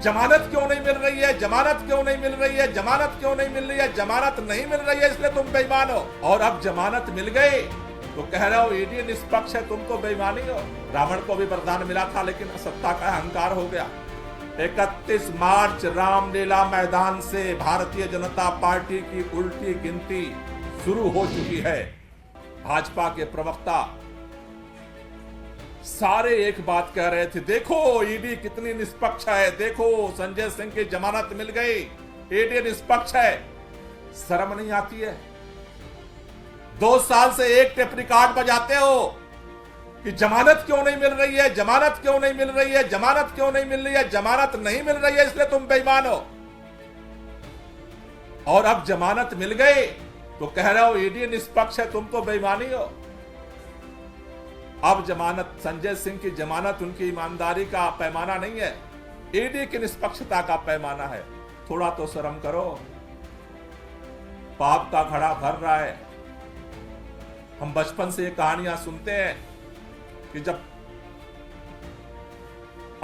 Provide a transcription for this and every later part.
जमानत क्यों नहीं मिल रही है, जमानत क्यों नहीं मिल रही है, जमानत क्यों नहीं मिल रही है, जमानत नहीं मिल रही है इसलिए तुम बेईमान हो। और अब जमानत मिल गई तो कह रहे हो ईडी निष्पक्ष है, तुम तो बेईमानी हो। रावण को भी वरदान मिला था लेकिन सत्ता का अहंकार हो गया। 31 मार्च रामलीला मैदान से भारतीय जनता पार्टी की उल्टी गिनती शुरू हो चुकी है। भाजपा के प्रवक्ता सारे एक बात कह रहे थे, देखो ईडी कितनी निष्पक्ष है, देखो संजय सिंह की जमानत मिल गई, ईडी निष्पक्ष है। शर्म नहीं आती है? 2 साल से एक टेप रिकॉर्ड बजाते हो कि जमानत क्यों नहीं मिल रही है, जमानत क्यों नहीं मिल रही है, जमानत क्यों नहीं मिल रही है, जमानत नहीं मिल रही है इसलिए तुम बेईमान हो। और अब जमानत मिल गई तो कह रहे हो ईडी निष्पक्ष है, तुम तो बेईमानी हो। अब जमानत, संजय सिंह की जमानत उनकी ईमानदारी का पैमाना नहीं है, ईडी की निष्पक्षता का पैमाना है। थोड़ा तो शर्म करो। पाप का घड़ा भर रहा है। हम बचपन से ये कहानियां सुनते हैं कि जब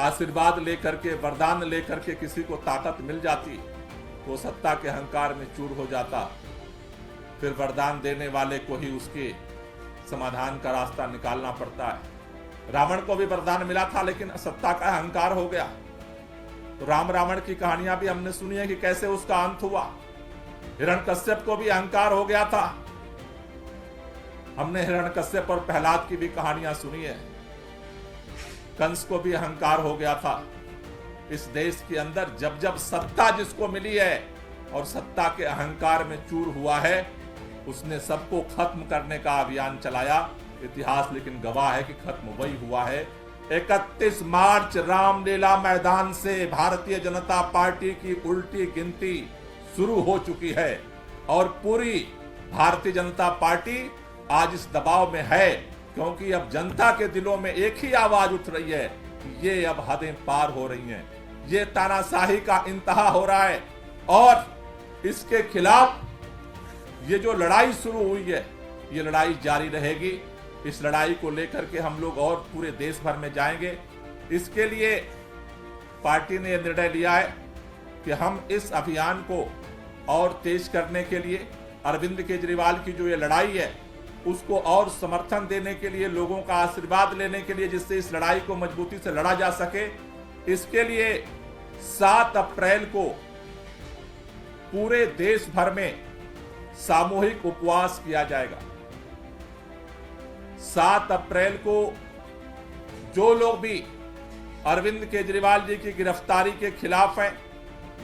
आशीर्वाद लेकर के, वरदान लेकर के किसी को ताकत मिल जाती तो सत्ता के अहंकार में चूर हो जाता, फिर वरदान देने वाले को ही उसके समाधान का रास्ता निकालना पड़ता है। रावण को भी वरदान मिला था लेकिन सत्ता का अहंकार हो गया। तो राम रावण की कहानियां भी हमने सुनी है कि कैसे उसका अंत हुआ। हिरण्यकश्यप को भी अहंकार हो गया था। हमने हिरण्यकश्यप और प्रहलाद की भी कहानियां सुनी है। कंस को भी अहंकार हो गया था। इस देश के अंदर जब जब सत्ता जिसको मिली है और सत्ता के अहंकार में चूर हुआ है, उसने सबको खत्म करने का अभियान चलाया। इतिहास लेकिन गवाह है कि खत्म वही हुआ है। 31 मार्च रामलीला मैदान से भारतीय जनता पार्टी की उल्टी गिनती शुरू हो चुकी है और पूरी भारतीय जनता पार्टी आज इस दबाव में है क्योंकि अब जनता के दिलों में एक ही आवाज उठ रही है कि ये अब हदें पार हो रही हैं, ये तानाशाही का इंतहा हो रहा है और इसके खिलाफ ये जो लड़ाई शुरू हुई है, ये लड़ाई जारी रहेगी। इस लड़ाई को लेकर के हम लोग और पूरे देश भर में जाएंगे। इसके लिए पार्टी ने यह निर्णय लिया है कि हम इस अभियान को और तेज करने के लिए, अरविंद केजरीवाल की जो ये लड़ाई है उसको और समर्थन देने के लिए, लोगों का आशीर्वाद लेने के लिए, जिससे इस लड़ाई को मजबूती से लड़ा जा सके, इसके लिए 7 अप्रैल को पूरे देश भर में सामूहिक उपवास किया जाएगा। 7 अप्रैल को जो लोग भी अरविंद केजरीवाल जी की गिरफ्तारी के खिलाफ हैं,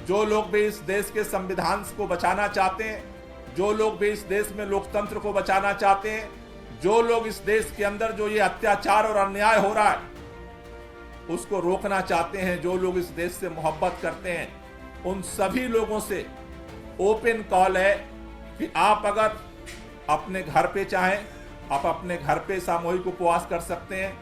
जो लोग भी इस देश के संविधान को बचाना चाहते हैं, जो लोग भी इस देश में लोकतंत्र को बचाना चाहते हैं, जो लोग इस देश के अंदर जो ये अत्याचार और अन्याय हो रहा है उसको रोकना चाहते हैं, जो लोग इस देश से मोहब्बत करते हैं, उन सभी लोगों से ओपन कॉल है कि आप अगर अपने घर पे चाहें, आप अपने घर पे सामूहिक उपवास कर सकते हैं।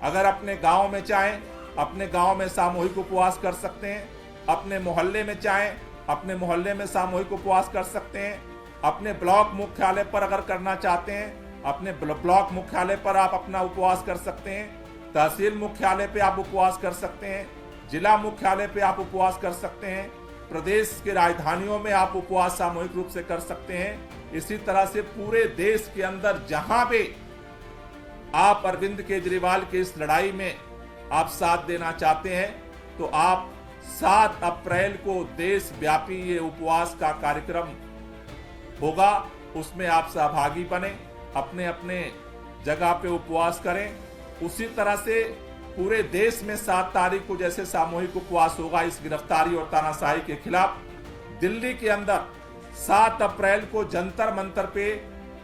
अगर अपने गांव में चाहें, अपने गांव में सामूहिक उपवास कर सकते हैं। अपने मोहल्ले में चाहें, अपने मोहल्ले में सामूहिक उपवास कर सकते हैं। अपने ब्लॉक मुख्यालय पर अगर करना चाहते हैं, अपने ब्लॉक मुख्यालय पर आप अपना उपवास कर सकते हैं। तहसील मुख्यालय पे आप उपवास कर सकते हैं। जिला मुख्यालय पे आप उपवास कर सकते हैं। प्रदेश के राजधानियों में आप उपवास सामूहिक रूप से कर सकते हैं। इसी तरह से पूरे देश के अंदर जहां पे आप अरविंद केजरीवाल की इस लड़ाई में आप साथ देना चाहते हैं तो आप 7 अप्रैल को देश व्यापी ये उपवास का कार्यक्रम होगा, उसमें आप सहभागी बने, अपने अपने जगह पे उपवास करें। उसी तरह से पूरे देश में 7 तारीख को जैसे सामूहिक उपवास होगा इस गिरफ्तारी और तानाशाही के खिलाफ, दिल्ली के अंदर 7 अप्रैल को जंतर मंतर पे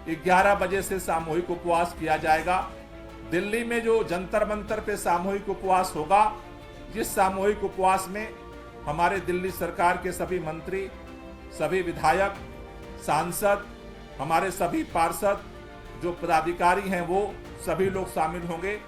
11 बजे से सामूहिक उपवास किया जाएगा। दिल्ली में जो जंतर मंतर पे सामूहिक उपवास होगा, जिस सामूहिक उपवास में हमारे दिल्ली सरकार के सभी मंत्री, सभी विधायक, सांसद, हमारे सभी पार्षद, जो पदाधिकारी हैं वो सभी लोग शामिल होंगे।